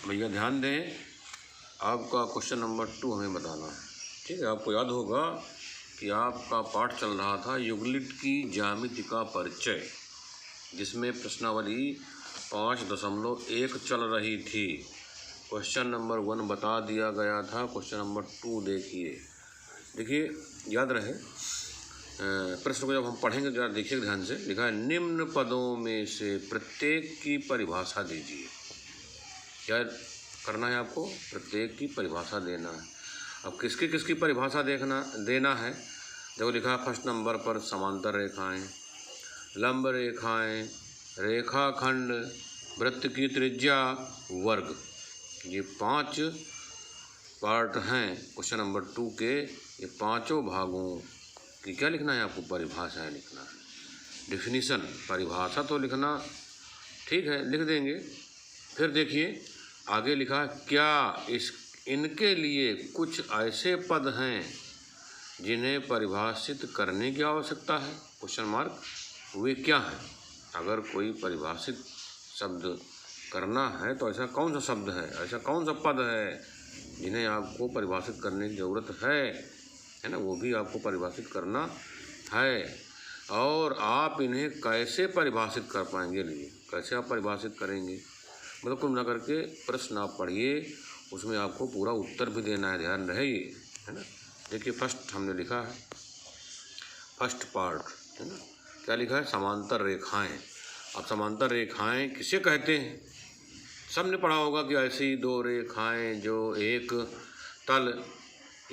भैया ध्यान दें, आपका क्वेश्चन नंबर 2 हमें बताना है। ठीक है, आपको याद होगा कि आपका पाठ चल रहा था यूक्लिड की ज्यामिति का परिचय, जिसमें प्रश्नावली 5.1 चल रही थी। क्वेश्चन नंबर 1 बता दिया गया था। क्वेश्चन नंबर 2 देखिए याद रहे, प्रश्न को जब हम पढ़ेंगे जरा देखिए ध्यान से। लिखा है निम्न पदों में से प्रत्येक की परिभाषा दीजिए। क्या करना है आपको? प्रत्येक की परिभाषा देना है। अब किसकी किसकी परिभाषा देना है। देखो लिखा है फर्स्ट नंबर पर समांतर रेखाएं, लंब रेखाएं, रेखाखंड, वृत्त की त्रिज्या, वर्ग। ये 5 पार्ट हैं क्वेश्चन नंबर 2 के। ये पांचों भागों की क्या लिखना है आपको? परिभाषाएं लिखना है। डिफिनीशन, परिभाषा तो लिखना ठीक है, लिख देंगे। फिर देखिए आगे लिखा है क्या इनके लिए कुछ ऐसे पद हैं जिन्हें परिभाषित करने की आवश्यकता है? Question mark. वे क्या हैं? अगर कोई परिभाषित शब्द करना है तो ऐसा कौन सा शब्द है, ऐसा कौन सा पद है जिन्हें आपको परिभाषित करने की ज़रूरत है ना? वो भी आपको परिभाषित करना है। और आप इन्हें कैसे परिभाषित कर पाएंगे? लिए कैसे आप परिभाषित करेंगे? मतलब कुल मिला करके प्रश्न आप पढ़िए, उसमें आपको पूरा उत्तर भी देना है, ध्यान रहे ये, है ना। देखिए फर्स्ट हमने लिखा है, फर्स्ट पार्ट है ना, क्या लिखा है? समांतर रेखाएं। अब समांतर रेखाएं किसे कहते हैं? सबने पढ़ा होगा कि ऐसी दो रेखाएं जो एक तल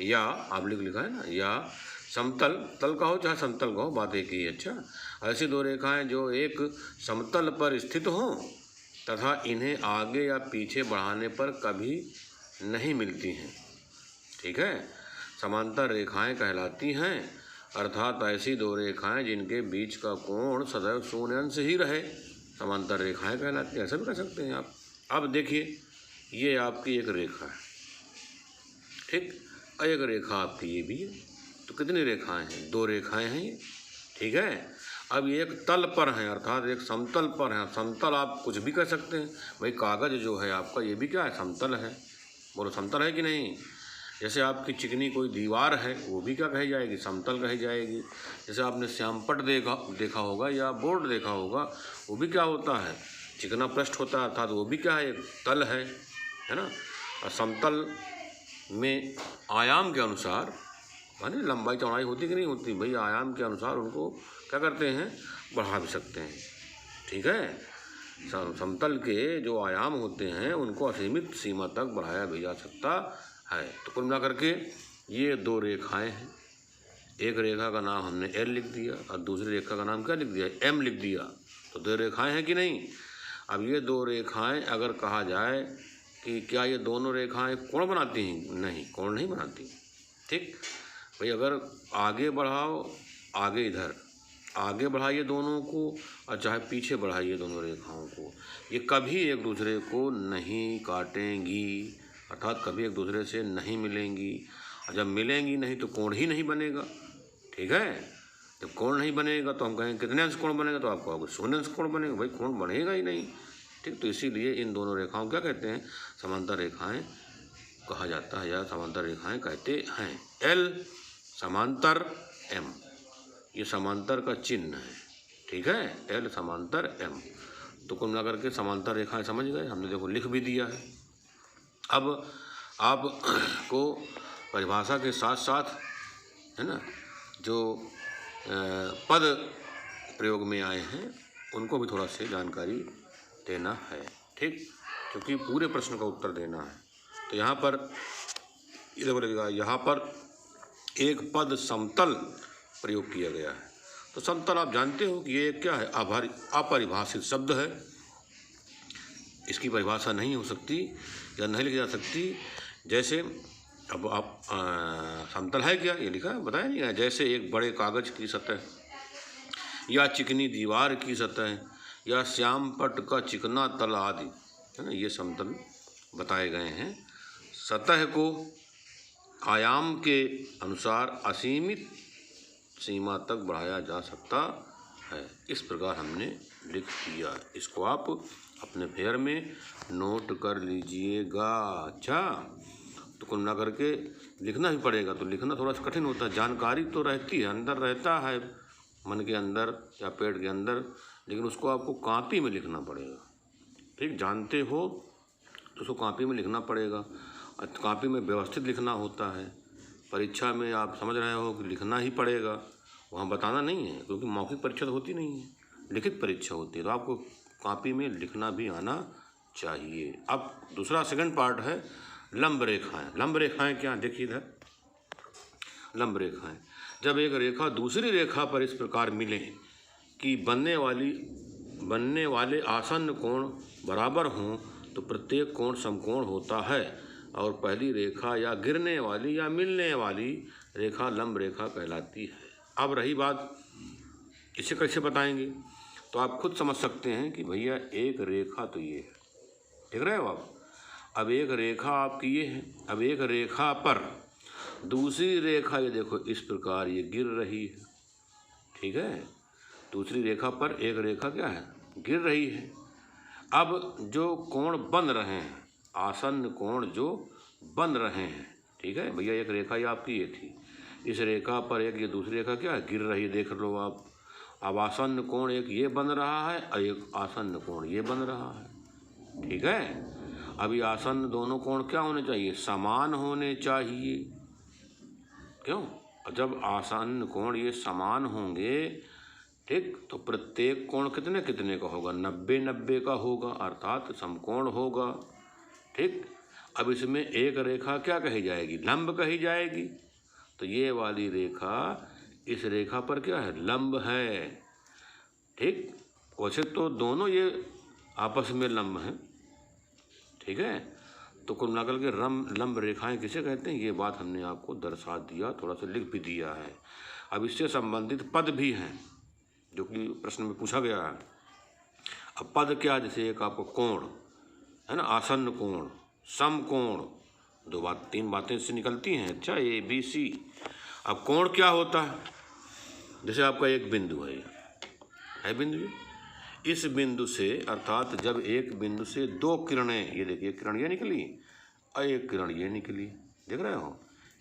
या आप लिखा है ना, या समतल, तल का हो चाहे समतल का हो, बात एक ही है। अच्छा, ऐसी दो रेखाएं जो एक समतल पर स्थित हों तथा इन्हें आगे या पीछे बढ़ाने पर कभी नहीं मिलती हैं, ठीक है, समांतर रेखाएं कहलाती हैं। अर्थात ऐसी दो रेखाएं जिनके बीच का कोण सदैव शून्य अंश ही रहे, समांतर रेखाएं कहलाती हैं। ऐसा भी कह सकते हैं आप। अब देखिए ये आपकी एक रेखा है, ठीक, एक रेखा आपकी ये भी है। तो कितनी रेखाएं हैं? 2 रेखाएं हैं ये, ठीक है। अब ये एक तल पर हैं, अर्थात एक समतल पर हैं। समतल आप कुछ भी कह सकते हैं भाई, कागज़ जो है आपका ये भी क्या है? समतल है। बोलो समतल है कि नहीं? जैसे आपकी चिकनी कोई दीवार है, वो भी क्या कही जाएगी? समतल कही जाएगी। जैसे आपने श्यामपट्ट देखा होगा या बोर्ड देखा होगा, वो भी क्या होता है? चिकना पृष्ठ होता है, अर्थात वो भी क्या है? एक तल है ना। और समतल में आयाम के अनुसार, माने लंबाई चौड़ाई होती कि नहीं होती भाई, आयाम के अनुसार उनको क्या करते हैं? बढ़ा भी सकते हैं, ठीक है। समतल के जो आयाम होते हैं उनको असीमित सीमा तक बढ़ाया भी जा सकता है। तो कुल मिला करके ये 2 रेखाएं हैं। एक रेखा का नाम हमने L लिख दिया और दूसरी रेखा का नाम क्या लिख दिया? M लिख दिया। तो 2 रेखाएं हैं कि नहीं? अब ये 2 रेखाएं अगर कहा जाए कि क्या ये दोनों रेखाएं कोण बनाती हैं? नहीं, कोण नहीं बनाती, ठीक भाई। अगर आगे बढ़ाओ, आगे इधर आगे बढ़ाइए दोनों को और चाहे पीछे बढ़ाइए दोनों रेखाओं को, ये कभी एक दूसरे को नहीं काटेंगी, अर्थात कभी एक दूसरे से नहीं मिलेंगी। और जब मिलेंगी नहीं तो कोण ही नहीं बनेगा, ठीक है। जब कोण नहीं बनेगा तो हम कहेंगे कितने अंश कोण बनेगा? तो आपको आगे 0 अंश कोण बनेगा भाई, कोण बनेगा ही नहीं, ठीक। तो इसीलिए इन दोनों रेखाओं क्या कहते हैं? समांतर रेखाएं कहा जाता है या समांतर रेखाएं कहते हैं। L समांतर, M ये समांतर का चिन्ह है, ठीक है। L समांतर, M। तो कुल मिलाकर के समांतर रेखाएं समझ गए, हमने देखो लिख भी दिया है। अब आपको परिभाषा के साथ साथ है ना, जो पद प्रयोग में आए हैं उनको भी थोड़ा सी जानकारी देना है, ठीक, क्योंकि पूरे प्रश्न का उत्तर देना है। तो यहाँ पर इधर बोलेगा, यहाँ पर एक पद समतल प्रयोग किया गया है। तो समतल आप जानते हो कि ये क्या है? अपरिभाषित शब्द है, इसकी परिभाषा नहीं हो सकती या नहीं लिखी जा सकती। जैसे अब आप समतल है क्या? ये लिखा है, बताया नहीं है। जैसे एक बड़े कागज़ की सतह या चिकनी दीवार की सतह या श्यामपट्ट का चिकना तल आदि, है ना, ये समतल बताए गए हैं। सतह को आयाम के अनुसार असीमित सीमा तक बढ़ाया जा सकता है। इस प्रकार हमने लिख दिया। इसको आप अपने फेयर में नोट कर लीजिएगा। अच्छा, तो कुल मिला करके लिखना ही पड़ेगा। तो लिखना थोड़ा सा कठिन होता है, जानकारी तो रहती है, अंदर रहता है मन के अंदर या पेट के अंदर, लेकिन उसको आपको कॉपी में लिखना पड़ेगा। ठीक, जानते हो तो उसको कॉपी में लिखना पड़ेगा। कॉपी में व्यवस्थित लिखना होता है। परीक्षा में आप समझ रहे हो कि लिखना ही पड़ेगा, वहाँ बताना नहीं है, क्योंकि मौखिक परीक्षा तो होती नहीं है, लिखित परीक्षा होती है। तो आपको कॉपी में लिखना भी आना चाहिए। अब दूसरा सेकंड पार्ट है लंब रेखाएं। लंब रेखाएं क्या, देखिए इधर लंब रेखाएं। जब एक रेखा दूसरी रेखा पर इस प्रकार मिले कि बनने वाले आसन्न कोण बराबर हों तो प्रत्येक कोण समकोण होता है और पहली रेखा या गिरने वाली या मिलने वाली रेखा लंब रेखा कहलाती है। अब रही बात इसे कैसे बताएंगे, तो आप खुद समझ सकते हैं कि भैया एक रेखा तो ये है, देख रहे हो आप। अब एक रेखा आपकी ये है, अब एक रेखा पर दूसरी रेखा ये देखो इस प्रकार ये गिर रही है, ठीक है। दूसरी रेखा पर एक रेखा क्या है, गिर रही है। अब जो कोण बन रहे हैं, आसन्न कोण जो बन रहे हैं, ठीक है भैया, एक रेखा ये आपकी ये थी, इस रेखा पर एक ये दूसरी रेखा क्या है, गिर रही है, देख लो आप। अब आसन्न कोण एक ये बन रहा है और एक आसन्न कोण ये बन रहा है, ठीक है। अभी आसन्न दोनों कोण क्या होने चाहिए, समान होने चाहिए। क्यों, जब आसन्न कोण ये समान होंगे, ठीक, तो प्रत्येक कोण कितने कितने का होगा, 90-90 का होगा, अर्थात समकोण होगा। ठीक, अब इसमें एक रेखा क्या कही जाएगी, लंब कही जाएगी। तो ये वाली रेखा इस रेखा पर क्या है, लंब है। ठीक, वैसे तो दोनों ये आपस में लंब हैं, ठीक है। तो कुल मिलाकर के लंब रेखाएं किसे कहते हैं, ये बात हमने आपको दर्शा दिया, थोड़ा सा लिख भी दिया है। अब इससे संबंधित पद भी हैं जो कि प्रश्न में पूछा गया है। अब पद क्या, जैसे एक आपको कोण है ना, आसन्न कोण, समकोण, तीन बातें इससे निकलती हैं। अच्छा, ABC। अब कोण क्या होता है, जैसे आपका एक बिंदु है बिंदु, इस बिंदु से, अर्थात जब एक बिंदु से दो किरणें, ये देखिए किरण ये निकली और एक किरण ये निकली, देख रहे हो।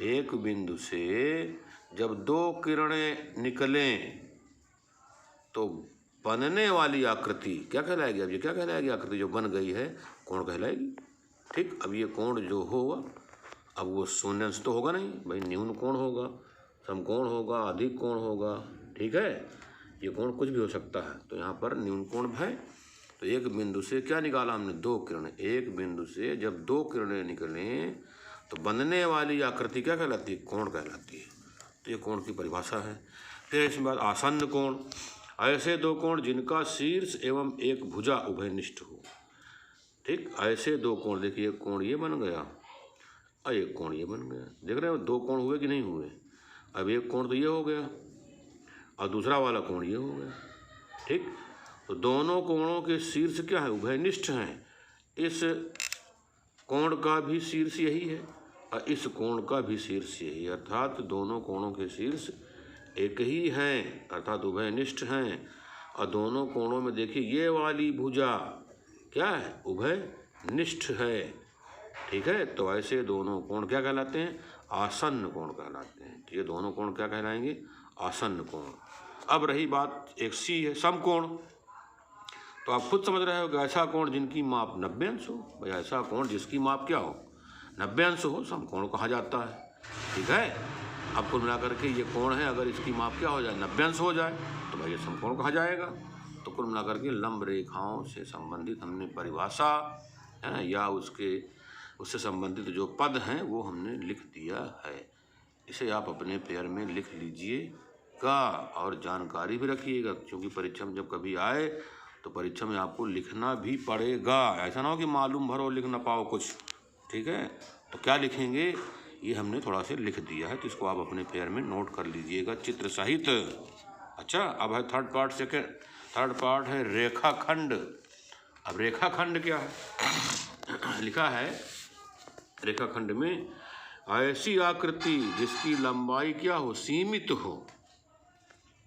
एक बिंदु से जब दो किरणें निकलें तो बनने वाली आकृति क्या कहलाएगी, अब ये क्या कहलाएगी, आकृति जो बन गई है कोण कहलाएगी। ठीक, अब ये कोण जो होगा, अब वो शून्य अंश तो होगा नहीं भाई, न्यून कोण होगा, समकोण होगा, अधिक कोण होगा, ठीक है। ये कोण कुछ भी हो सकता है, तो यहाँ पर न्यून कोण है। तो एक बिंदु से क्या निकाला हमने, दो किरणें। एक बिंदु से जब दो किरणें निकलें तो बनने वाली आकृति क्या कहलाती है, कोण कहलाती है। तो ये कोण की परिभाषा है। फिर इसके बाद आसन्न कोण, ऐसे दो कोण जिनका शीर्ष एवं एक भुजा उभयनिष्ठ हो। ठीक, ऐसे दो कोण, देखिए एक कोण ये बन गया और एक कोण ये बन गया, देख रहे हो, दो कोण हुए कि नहीं हुए। अब एक कोण तो ये हो गया और दूसरा वाला कोण ये हो गया। ठीक, तो दोनों कोणों के शीर्ष क्या है, उभयनिष्ठ हैं। इस कोण का भी शीर्ष यही है और इस कोण का भी शीर्ष यही है, अर्थात दोनों कोणों के शीर्ष एक ही हैं, अर्थात उभयनिष्ठ हैं। और दोनों कोणों में देखिए ये वाली भुजा क्या है, उभयनिष्ठ है, ठीक है। तो ऐसे दोनों कोण क्या कहलाते हैं, आसन्न कोण कहलाते हैं। ये दोनों कोण क्या कहलाएंगे, आसन्न कोण। अब रही बात एक C है, समकोण। तो आप खुद समझ रहे हो कि ऐसा कोण जिनकी माप 90 अंश हो, भाई ऐसा कोण जिसकी माप क्या हो, 90 अंश हो, समकोण कहा जाता है, ठीक है। अब कुल मिलाकर के ये कोण है, अगर इसकी माप क्या हो जाए, 90 अंश हो जाए, तो भाई ये समकोण कहा जाएगा। तो कुल मिलाकर के लंब रेखाओं से संबंधित हमने परिभाषा है ना, या उससे संबंधित जो पद हैं वो हमने लिख दिया है। इसे आप अपने पेयर में लिख लीजिएगा और जानकारी भी रखिएगा, क्योंकि परीक्षा में जब कभी आए तो परीक्षा में आपको लिखना भी पड़ेगा। ऐसा ना हो कि मालूम भरो लिख ना पाओ कुछ, ठीक है। तो क्या लिखेंगे ये हमने थोड़ा सा लिख दिया है, तो इसको आप अपने पेयर में नोट कर लीजिएगा चित्र सहित। अच्छा, अब है थर्ड पार्ट है रेखाखंड। अब रेखाखंड क्या है, लिखा है रेखाखंड में ऐसी आकृति जिसकी लंबाई क्या हो, सीमित हो।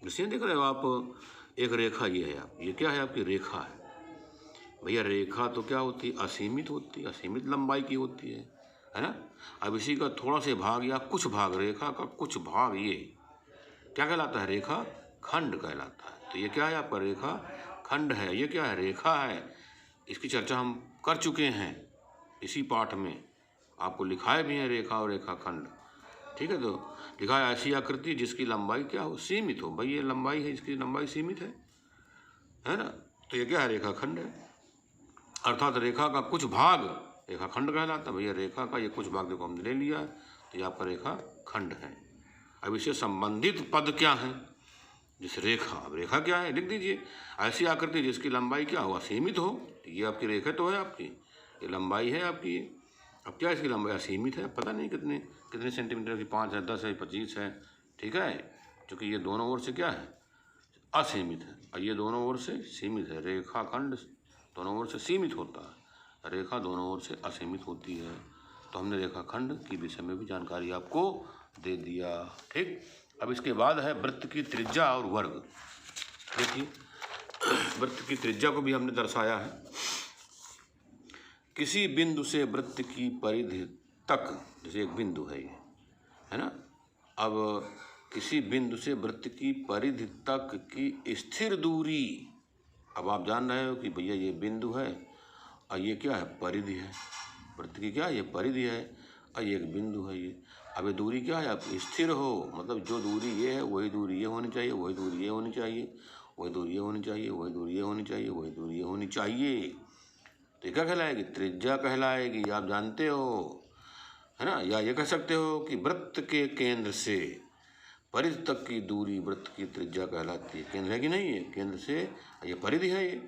जैसे देख रहे हो आप, एक रेखा ये है, आप ये क्या है, आपकी रेखा है। भैया रेखा तो क्या होती है, असीमित होती है, असीमित लंबाई की होती है ना। अब इसी का थोड़ा से भाग या कुछ भाग, रेखा का कुछ भाग, ये क्या कहलाता है, रेखा खंड कहलाता है। तो ये क्या है आपका, रेखा खंड है। ये क्या है, रेखा है। इसकी चर्चा हम कर चुके हैं इसी पाठ में, आपको लिखाए भी है रेखा और रेखा खंड, ठीक है। तो लिखा है ऐसी आकृति जिसकी लंबाई क्या हो, सीमित हो। भाई ये लंबाई है, इसकी लंबाई सीमित है ना। तो ये क्या है, रेखा खंड है। अर्थात रेखा का कुछ भाग रेखा खंड कहलाता है। भैया रेखा का ये कुछ भाग देखो हमने ले लिया है, तो ये आपका रेखा खंड है। अब इससे संबंधित पद क्या है, जैसे रेखा, अब रेखा क्या है लिख दीजिए, ऐसी आकृति जिसकी लंबाई क्या हो, असीमित हो। ये आपकी रेखा तो है आपकी, ये लंबाई है आपकी। अब क्या इसकी लंबाई असीमित है, पता नहीं कितने कितने सेंटीमीटर की, 5 है, 10 है, 25 है, ठीक है। क्योंकि ये दोनों ओर से क्या है, असीमित है, और ये दोनों ओर से सीमित है। रेखा खंड दोनों ओर से सीमित होता है, रेखा दोनों ओर से असीमित होती है। तो हमने रेखा खंड की विषय में भी जानकारी आपको दे दिया, ठीक। अब इसके बाद है वृत्त की त्रिज्या और वर्ग। देखिए वृत्त की त्रिज्या को भी हमने दर्शाया है। किसी बिंदु से वृत्त की परिधि तक, जैसे एक बिंदु है ये, है ना। अब किसी बिंदु से वृत्त की परिधि तक की स्थिर दूरी, अब आप जान रहे हो कि भैया ये बिंदु है और ये क्या है, परिधि है। वृत्त की क्या है, ये परिधि है, और ये एक बिंदु है ये। अब ये दूरी क्या है, आप स्थिर हो, मतलब जो दूरी ये है वही दूरी ये होनी चाहिए, वही दूरी ये होनी चाहिए, वही दूरी ये होनी चाहिए, वही दूरी ये होनी चाहिए, वही दूरी ये होनी चाहिए। तो क्या कहलाएगी, त्रिज्या कहलाएगी, आप जानते हो, है ना। या ये कह सकते हो कि वृत्त के केंद्र से परिधि तक की दूरी वृत्त की त्रिज्या कहलाती है। केंद्र है कि नहीं है, केंद्र से, ये परिधि है ये,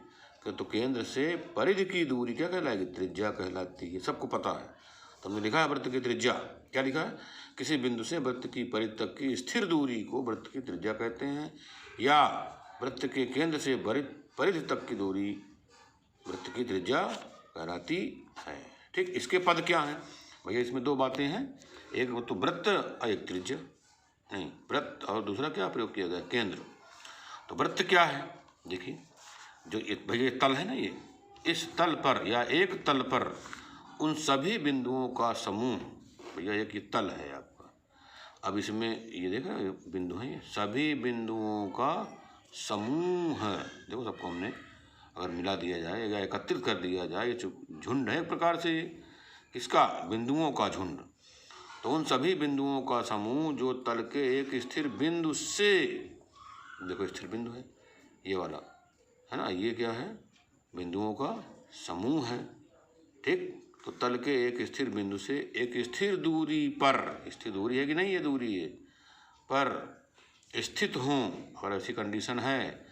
तो केंद्र से परिधि की दूरी क्या कहलाएगी, त्रिज्या कहलाती है। सबको पता है। तो हमने लिखा है वृत्त की त्रिज्या, क्या लिखा है, किसी बिंदु से वृत्त की परिधि तक की स्थिर दूरी को वृत्त की त्रिज्या कहते हैं, या वृत्त के केंद्र से परिधि तक की दूरी वृत्त की त्रिज्या कहलाती है, ठीक। इसके पद क्या हैं भैया, इसमें दो बातें हैं, एक तो वृत्त और एक त्रिज्या, नहीं वृत्त और दूसरा क्या प्रयोग किया गया, केंद्र। तो वृत्त क्या है, देखिए जो भैया तल है ना, ये इस तल पर या एक तल पर उन सभी बिंदुओं का समूह, भैया एक ये तल है आपका। अब इसमें ये देखो बिंदु हैं, ये सभी बिंदुओं का समूह है। देखो सबको हमने अगर मिला दिया जाए या एकत्रित कर दिया जाए, ये झुंड है एक प्रकार से, किसका, बिंदुओं का झुंड। तो उन सभी बिंदुओं का समूह जो तल के एक स्थिर बिंदु से, देखो स्थिर बिंदु है ये वाला, है ना, ये क्या है, बिंदुओं का समूह है, ठीक। तो तल के एक स्थिर बिंदु से एक स्थिर दूरी पर, स्थिर दूरी है कि नहीं, ये दूरी है, पर स्थित हों, अगर ऐसी कंडीशन है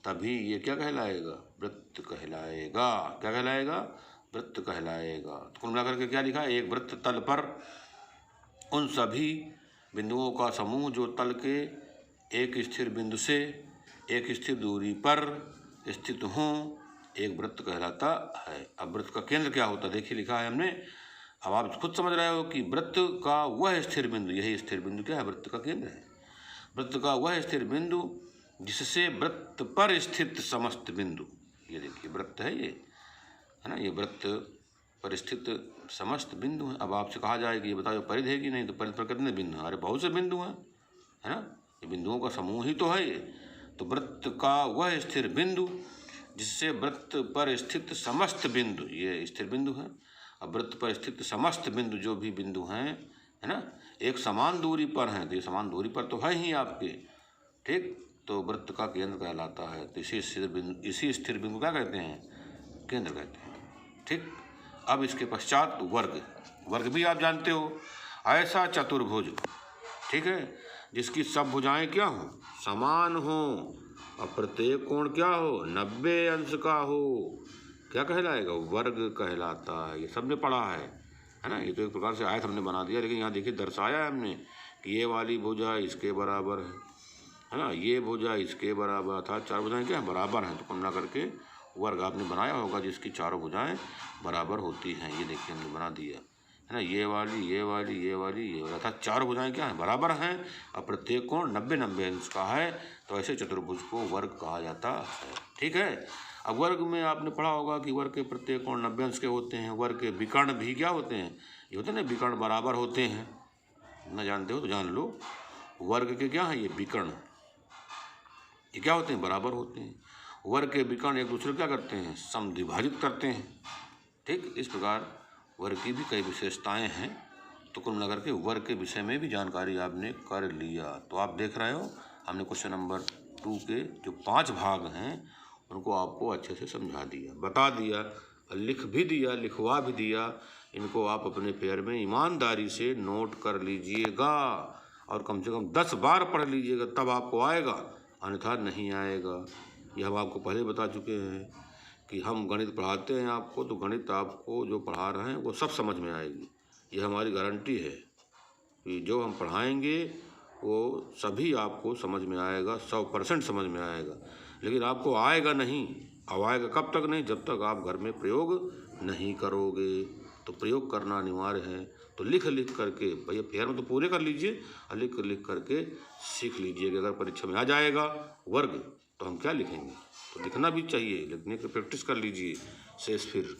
तभी ये क्या कहलाएगा, वृत्त कहलाएगा। क्या कहलाएगा, वृत्त कहलाएगा। तो कुल मिलाकर के क्या लिखा है, एक वृत्त तल पर उन सभी बिंदुओं का समूह जो तल के एक स्थिर बिंदु से एक स्थिर दूरी पर स्थित हों, एक वृत्त कहलाता है। अब वृत्त का केंद्र क्या होता है, देखिए लिखा है हमने। अब आप खुद समझ रहे हो कि वृत्त का वह स्थिर बिंदु, यही स्थिर बिंदु क्या है, वृत्त का केंद्र है। वृत्त का वह स्थिर बिंदु जिससे वृत्त पर स्थित समस्त बिंदु, ये देखिए वृत्त है ये, है ना, ये वृत्त पर स्थित समस्त बिंदु हैं। अब आपसे कहा जाए कि ये बताओ परिधि है कि नहीं, तो परिधि पर कितने बिंदु हैं, अरे बहुत से बिंदु हैं, है ना, ये बिंदुओं का समूह ही तो है ये। तो वृत्त का वह स्थिर बिंदु जिससे वृत्त पर स्थित समस्त बिंदु, ये स्थिर बिंदु है। अब वृत्त पर स्थित समस्त बिंदु जो भी बिंदु हैं, है ना, एक समान दूरी पर हैं, तो ये समान दूरी पर तो है ही आपके, ठीक। तो वृत्त का केंद्र कहलाता है। तो इसी स्थिर बिंदु क्या कहते हैं, केंद्र कहते हैं, ठीक। अब इसके पश्चात वर्ग, वर्ग भी आप जानते हो, ऐसा चतुर्भुज, ठीक है, जिसकी सब भुजाएं क्या हो, समान हो, और प्रत्येक कोण क्या हो, 90 अंश का हो, क्या कहलाएगा, वर्ग कहलाता है। ये सबने पढ़ा है ना। ये तो एक प्रकार से आयत हमने बना दिया, लेकिन यहाँ देखिए दर्शाया है हमने कि ये वाली भुजा इसके बराबर है ना, ये भुजा इसके बराबर था, 4 भुजाएं क्या है, बराबर हैं। तो कुल मिला करके वर्ग आपने बनाया होगा जिसकी चारों भुजाएं बराबर होती हैं। ये देखिए हमने बना दिया, है ना, ये वाली, ये वाली, ये वाली, ये वाला था, 4 भुजाएं क्या हैं, बराबर हैं, और प्रत्येक कोण 90 अंश का है। तो ऐसे चतुर्भुज को वर्ग कहा जाता है, ठीक। ठीक है। अब वर्ग में आपने पढ़ा होगा कि वर्ग के प्रत्येक कोण 90 अंश के होते हैं। वर्ग के विकर्ण भी क्या होते हैं, ये होते हैं ना, विकर्ण बराबर होते हैं। ना जानते हो तो जान लो, वर्ग के क्या हैं ये विकर्ण, ये क्या होते हैं, बराबर होते हैं। वर्ग के विकर्ण एक दूसरे क्या करते हैं, समद्विभाजित करते हैं। ठीक, इस प्रकार वर्ग की भी कई विशेषताएं हैं। तो कुल मिलाकर के वर्ग के विषय में भी जानकारी आपने कर लिया। तो आप देख रहे हो हमने क्वेश्चन नंबर 2 के जो 5 भाग हैं उनको आपको अच्छे से समझा दिया, बता दिया, लिख भी दिया, लिखवा भी दिया। इनको आप अपने पेयर में ईमानदारी से नोट कर लीजिएगा और कम से कम 10 बार पढ़ लीजिएगा, तब आपको आएगा, अन्यथा नहीं आएगा। ये हम आपको पहले बता चुके हैं कि हम गणित पढ़ाते हैं आपको, तो गणित आपको जो पढ़ा रहे हैं वो सब समझ में आएगी। ये हमारी गारंटी है कि जो हम पढ़ाएंगे वो सभी आपको समझ में आएगा, 100% समझ में आएगा। लेकिन आपको आएगा नहीं, अब आएगा कब तक नहीं, जब तक आप घर में प्रयोग नहीं करोगे। तो प्रयोग करना अनिवार्य है। तो लिख करके भैया पेयर में तो पूरे कर लीजिए और लिख करके सीख लीजिए कि अगर परीक्षा में आ जाएगा वर्ग तो हम क्या लिखेंगे। तो लिखना भी चाहिए, लिखने की प्रैक्टिस कर लीजिए। शेष फिर